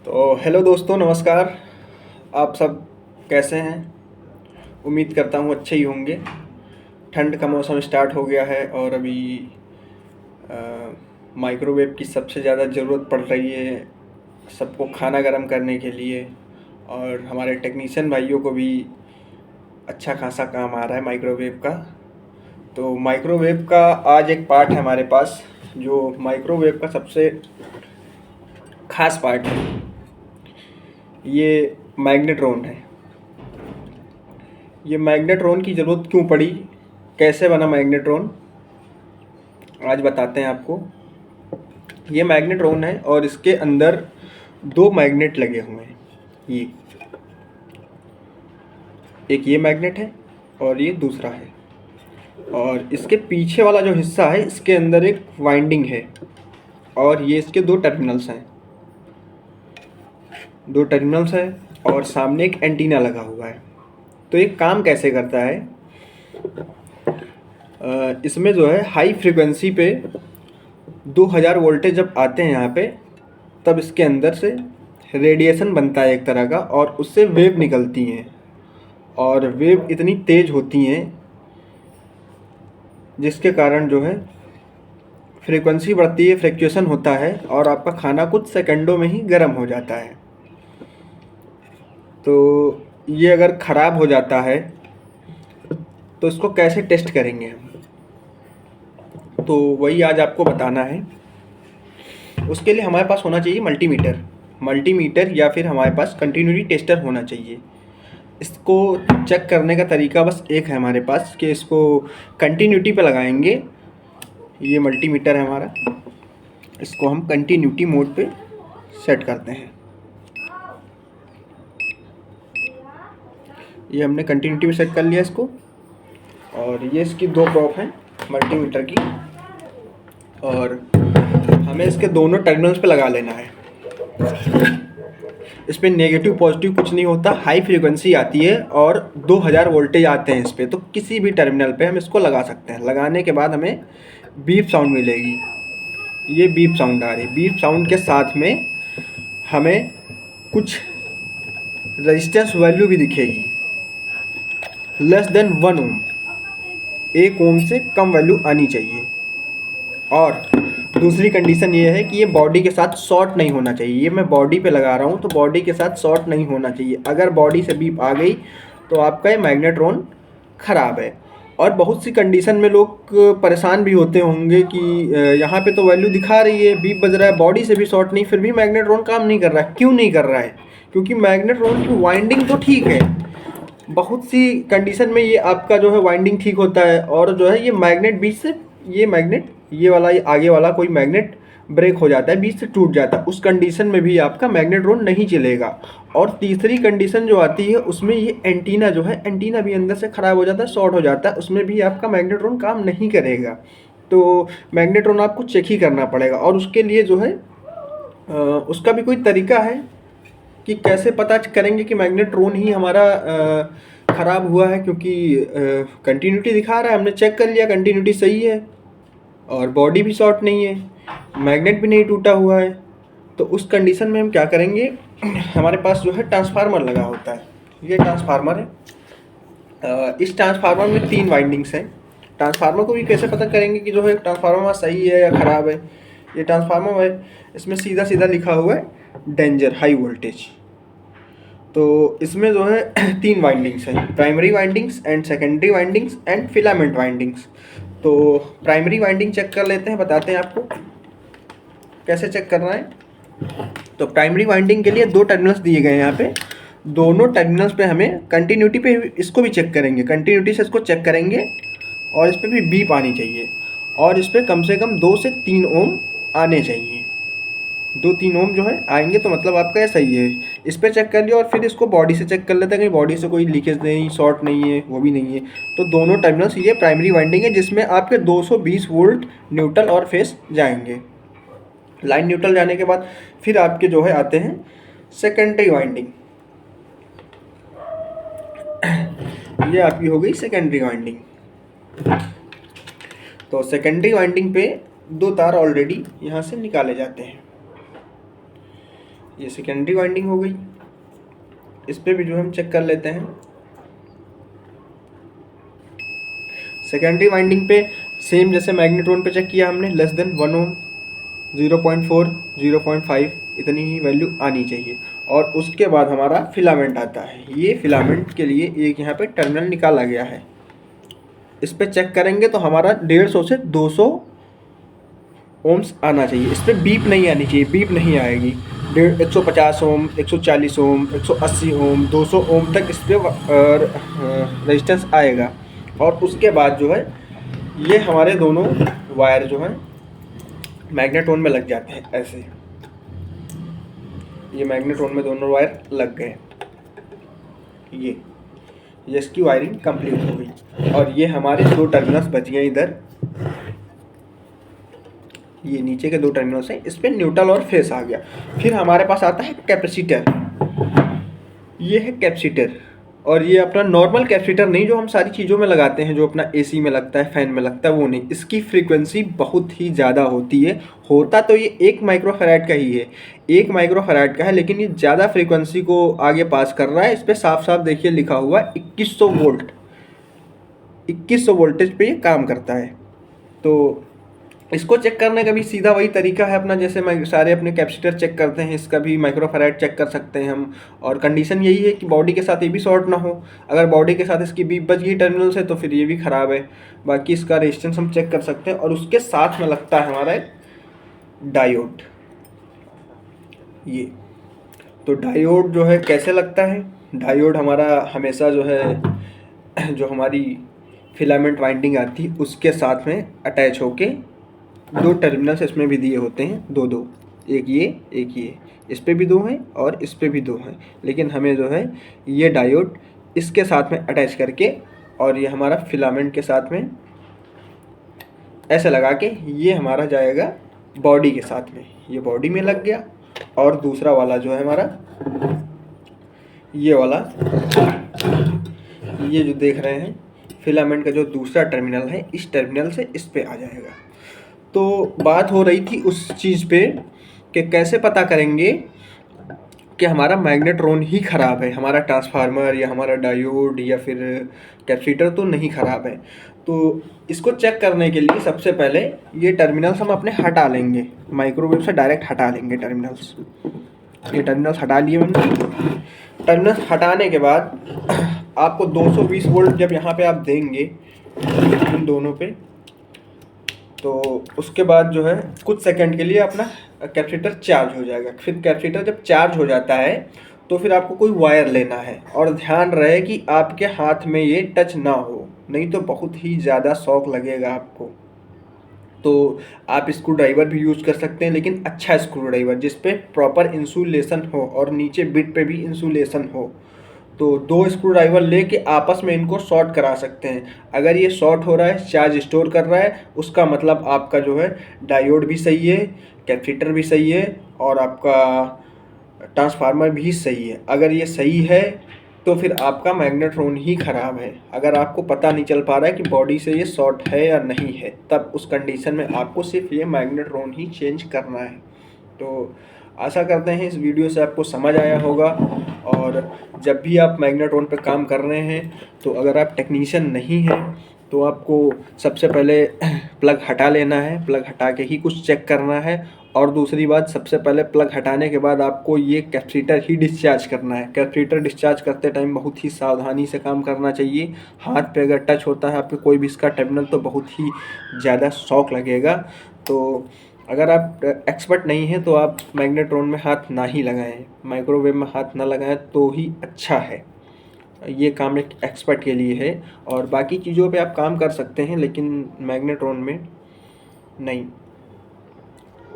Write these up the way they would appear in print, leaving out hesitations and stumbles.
तो हेलो दोस्तों, नमस्कार। आप सब कैसे हैं? उम्मीद करता हूँ अच्छे ही होंगे। ठंड का मौसम स्टार्ट हो गया है और अभी माइक्रोवेव की सबसे ज़्यादा ज़रूरत पड़ रही है सबको खाना गर्म करने के लिए। और हमारे टेक्नीशियन भाइयों को भी अच्छा खासा काम आ रहा है माइक्रोवेव का। तो माइक्रोवेव का आज एक पार्ट है हमारे पास, जो माइक्रोवेव का सबसे ख़ास पार्ट है। ये मैग्नेट्रॉन है। ये मैग्नेट्रॉन की ज़रूरत क्यों पड़ी, कैसे बना मैग्नेट्रॉन, आज बताते हैं आपको। ये मैग्नेट्रॉन है और इसके अंदर दो मैग्नेट लगे हुए हैं। एक ये मैग्नेट है और ये दूसरा है। और इसके पीछे वाला जो हिस्सा है, इसके अंदर एक वाइंडिंग है और ये इसके दो टर्मिनल्स हैं। और सामने एक एंटीना लगा हुआ है। तो ये काम कैसे करता है? इसमें जो है हाई फ्रिक्वेंसी पे 2000 वोल्टेज जब आते हैं यहाँ पे, तब इसके अंदर से रेडिएशन बनता है एक तरह का, और उससे वेव निकलती हैं। और वेव इतनी तेज़ होती हैं जिसके कारण जो है फ्रीक्वेंसी बढ़ती है, फ्लक्चुएशन होता है और आपका खाना कुछ सेकंडों में ही गर्म हो जाता है। तो ये अगर ख़राब हो जाता है तो इसको कैसे टेस्ट करेंगे हम, तो वही आज आपको बताना है। उसके लिए हमारे पास होना चाहिए मल्टीमीटर या फिर हमारे पास कंटिन्यूटी टेस्टर होना चाहिए। इसको चेक करने का तरीका बस एक है हमारे पास कि इसको कंटिन्यूटी पे लगाएंगे। ये मल्टीमीटर है हमारा, इसको हम कंटिन्यूटी मोड पे सेट करते हैं। ये हमने कंटिन्यूटी पे सेट कर लिया इसको। और ये इसकी दो प्रोब हैं मल्टीमीटर की, और हमें इसके दोनों टर्मिनल्स पे लगा लेना है। इस पर नेगेटिव पॉजिटिव कुछ नहीं होता, हाई फ्रीक्वेंसी आती है और 2000 वोल्टेज आते हैं इस पर। तो किसी भी टर्मिनल पे हम इसको लगा सकते हैं। लगाने के बाद हमें बीप साउंड मिलेगी। ये बीप साउंड आ रही है। बीप साउंड के साथ में हमें कुछ रेजिस्टेंस वैल्यू भी दिखेगी, लेस देन 1 ओम। 1 ओम से कम वैल्यू आनी चाहिए। और दूसरी कंडीशन ये है कि ये बॉडी के साथ शॉर्ट नहीं होना चाहिए। ये मैं बॉडी पे लगा रहा हूँ तो बॉडी के साथ शॉर्ट नहीं होना चाहिए। अगर बॉडी से बीप आ गई तो आपका ये मैग्नेट्रॉन ख़राब है। और बहुत सी कंडीशन में लोग परेशान भी होते होंगे कि यहाँ पे तो वैल्यू दिखा रही है, बीप बज रहा है, बॉडी से भी शॉर्ट नहीं, फिर भी मैग्नेट्रॉन काम नहीं कर रहा है। क्यों नहीं कर रहा है? क्योंकि मैग्नेट्रॉन की वाइंडिंग तो ठीक है। बहुत सी कंडीशन में ये आपका जो है वाइंडिंग ठीक होता है, और जो है ये मैग्नेट बीच से, ये मैग्नेट, ये वाला, ये आगे वाला कोई मैग्नेट ब्रेक हो जाता है, बीच से टूट जाता है। उस कंडीशन में भी आपका मैग्नेट्रॉन नहीं चलेगा। और तीसरी कंडीशन जो आती है उसमें ये एंटीना जो है, एंटीना भी अंदर से ख़राब हो जाता है, शॉर्ट हो जाता है, उसमें भी आपका मैग्नेट्रॉन काम नहीं करेगा। तो मैग्नेट्रॉन आपको चेक ही करना पड़ेगा। और उसके लिए जो है उसका भी कोई तरीका है कि कैसे पता करेंगे कि मैग्नेट्रॉन ही हमारा ख़राब हुआ है। क्योंकि कंटिन्यूटी दिखा रहा है, हमने चेक कर लिया, कंटिन्यूटी सही है और बॉडी भी शॉर्ट नहीं है, मैग्नेट भी नहीं टूटा हुआ है। तो उस कंडीशन में हम क्या करेंगे, हमारे पास जो है ट्रांसफार्मर लगा होता है। ये ट्रांसफार्मर है। इस ट्रांसफार्मर में 3 वाइंडिंग्स हैं। ट्रांसफार्मर को भी कैसे पता करेंगे कि जो है ट्रांसफार्मर सही है या ख़राब है? ये ट्रांसफार्मर है, इसमें सीधा सीधा लिखा हुआ है डेंजर, हाई वोल्टेज। तो इसमें जो है 3 वाइंडिंग्स हैं, primary windings and secondary windings and filament windings. तो प्राइमरी वाइंडिंग चेक कर लेते हैं, बताते हैं आपको कैसे चेक करना है। तो प्राइमरी वाइंडिंग के लिए 2 टर्मिनल्स दिए गए हैं यहाँ पे। दोनों टर्मिनल्स पे हमें कंटिन्यूटी पे इसको भी चेक करेंगे, कंटिन्यूटी से इसको चेक करेंगे, और इस पर भी बीप आनी चाहिए। और इस पर कम से कम 2 से 3 ओम आने चाहिए। 2-3 ओम जो है आएंगे तो मतलब आपका ये सही है। इस पर चेक कर लिया और फिर इसको बॉडी से चेक कर लेते हैं, कहीं बॉडी से कोई लीकेज नहीं, शॉर्ट नहीं है, वो भी नहीं है। तो दोनों टर्मिनल्स, ये प्राइमरी वाइंडिंग है जिसमें आपके 220 वोल्ट न्यूट्रल और फेस जाएंगे। लाइन न्यूट्रल जाने के बाद फिर आपके जो है आते हैं सेकेंडरी वाइंडिंग। ये आपकी हो गई सेकेंडरी वाइंडिंग। तो सेकेंडरी वाइंडिंग पे 2 तार ऑलरेडी यहाँ से निकाले जाते हैं। ये सेकेंडरी वाइंडिंग हो गई। इस पे भी जो हम चेक कर लेते हैं। सेकेंडरी वाइंडिंग पे सेम जैसे मैग्नेट्रॉन पे चेक किया हमने, लेस देन 1 ओम, 0.4, 0.5 इतनी ही वैल्यू आनी चाहिए। और उसके बाद हमारा फिलामेंट आता है। ये फिलामेंट के लिए एक यहाँ पे टर्मिनल निकाला गया है। इस पे चेक करेंगे तो हमारा 150 से 200 ओम्स आना चाहिए। इस पर बीप नहीं आनी चाहिए, बीप नहीं आएगी। 150 ओम, 140 ओम, 180 ओम, 200 ओम तक इस पर रेजिस्टेंस आएगा। और उसके बाद जो है ये हमारे दोनों वायर जो हैं मैग्नेट्रॉन में लग जाते हैं ऐसे। ये मैग्नेट्रॉन में दोनों वायर लग गए। ये इसकी वायरिंग कंप्लीट हो गई। और ये हमारे 2 टर्मिनल्स बच गए इधर। ये नीचे के 2 टर्मिनल्स हैं, इस पे न्यूट्रल और फेस आ गया। फिर हमारे पास आता है कैपेसिटर। ये है कैपेसिटर। और ये अपना नॉर्मल कैपेसिटर नहीं जो हम सारी चीज़ों में लगाते हैं, जो अपना एसी में लगता है, फैन में लगता है, वो नहीं। इसकी फ्रीक्वेंसी बहुत ही ज़्यादा होती है। होता तो ये 1 माइक्रोफैराड का ही है, 1 माइक्रोफैराड का है, लेकिन ये ज़्यादा फ्रीक्वेंसी को आगे पास कर रहा है। इस पर साफ साफ देखिए लिखा हुआ 2100 वोल्ट, 2100 वोल्टेज पे ये काम करता है। तो इसको चेक करने का भी सीधा वही तरीका है अपना, जैसे सारे अपने कैपेसिटर चेक करते हैं, इसका भी माइक्रोफैराड चेक कर सकते हैं हम। और कंडीशन यही है कि बॉडी के साथ ये भी शॉर्ट ना हो। अगर बॉडी के साथ इसकी बीप बच गई टर्मिनल से तो फिर ये भी ख़राब है। बाकी इसका रेजिस्टेंस हम चेक कर सकते हैं। और उसके साथ में लगता है हमारा एक डायोड। ये तो डायोड जो है कैसे लगता है, डायोड हमारा हमेशा जो है जो हमारी फिलामेंट वाइंडिंग आती है उसके साथ में अटैच होके 2 टर्मिनल्स इसमें भी दिए होते हैं, 2-2, एक ये, इस पे भी 2 हैं और इस पे भी 2 हैं। लेकिन हमें जो है ये डायोड इसके साथ में अटैच करके और ये हमारा फिलामेंट के साथ में ऐसे लगा के ये हमारा जाएगा बॉडी के साथ में। ये बॉडी में लग गया। और दूसरा वाला जो है हमारा ये वाला, ये जो देख रहे हैं फिलामेंट का जो दूसरा टर्मिनल है, इस टर्मिनल से इस पे आ जाएगा। तो बात हो रही थी उस चीज़ पे कि कैसे पता करेंगे कि हमारा मैग्नेट्रॉन ही ख़राब है, हमारा ट्रांसफार्मर या हमारा डायोड या फिर कैपेसिटर तो नहीं ख़राब है। तो इसको चेक करने के लिए सबसे पहले ये टर्मिनल्स हम अपने हटा लेंगे, माइक्रोवेव से डायरेक्ट हटा लेंगे टर्मिनल्स। ये टर्मिनल्स हटा लिए मैंने। टर्मिनल्स हटाने के बाद आपको 220 वोल्ट जब यहाँ पे आप देंगे इन दोनों पे, तो उसके बाद जो है कुछ सेकंड के लिए अपना कैपेसिटर चार्ज हो जाएगा। फिर कैपेसिटर जब चार्ज हो जाता है तो फिर आपको कोई वायर लेना है। और ध्यान रहे कि आपके हाथ में ये टच ना हो, नहीं तो बहुत ही ज़्यादा शॉक लगेगा आपको। तो आप स्क्रू ड्राइवर भी यूज़ कर सकते हैं, लेकिन अच्छा स्क्रू ड्राइवर जिस पे प्रॉपर इंसुलेशन हो और नीचे बिट पे भी इंसुलेशन हो। तो 2 स्क्रू ड्राइवर लेके आपस में इनको शॉर्ट करा सकते हैं। अगर ये शॉर्ट हो रहा है, चार्ज स्टोर कर रहा है, उसका मतलब आपका जो है डायोड भी सही है, कैपेसिटर भी सही है और आपका ट्रांसफार्मर भी सही है। अगर ये सही है तो फिर आपका मैग्नेट्रॉन ही ख़राब है। अगर आपको पता नहीं चल पा रहा है कि बॉडी से ये शॉर्ट है या नहीं है, तब उस कंडीशन में आपको सिर्फ ये मैग्नेट्रॉन ही चेंज करना है। तो आशा करते हैं इस वीडियो से आपको समझ आया होगा। और जब भी आप मैग्नेट्रॉन पर काम कर रहे हैं तो अगर आप टेक्नीशियन नहीं हैं तो आपको सबसे पहले प्लग हटा लेना है, प्लग हटा के ही कुछ चेक करना है। और दूसरी बात, सबसे पहले प्लग हटाने के बाद आपको ये कैपेसिटर ही डिस्चार्ज करना है। कैपेसिटर डिस्चार्ज करते टाइम बहुत ही सावधानी से काम करना चाहिए। हाथ पे अगर टच होता है आपके कोई भी इसका टर्मिनल तो बहुत ही ज़्यादा शॉक लगेगा। तो अगर आप एक्सपर्ट नहीं हैं तो आप मैग्नेट्रॉन में हाथ ना ही लगाएं, माइक्रोवेव में हाथ ना लगाएं तो ही अच्छा है। ये काम एक एक्सपर्ट के लिए है। और बाकी चीज़ों पे आप काम कर सकते हैं लेकिन मैग्नेट्रॉन में नहीं।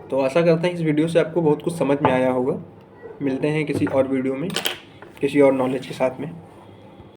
तो आशा करते हैं इस वीडियो से आपको बहुत कुछ समझ में आया होगा। मिलते हैं किसी और वीडियो में किसी और नॉलेज के साथ में।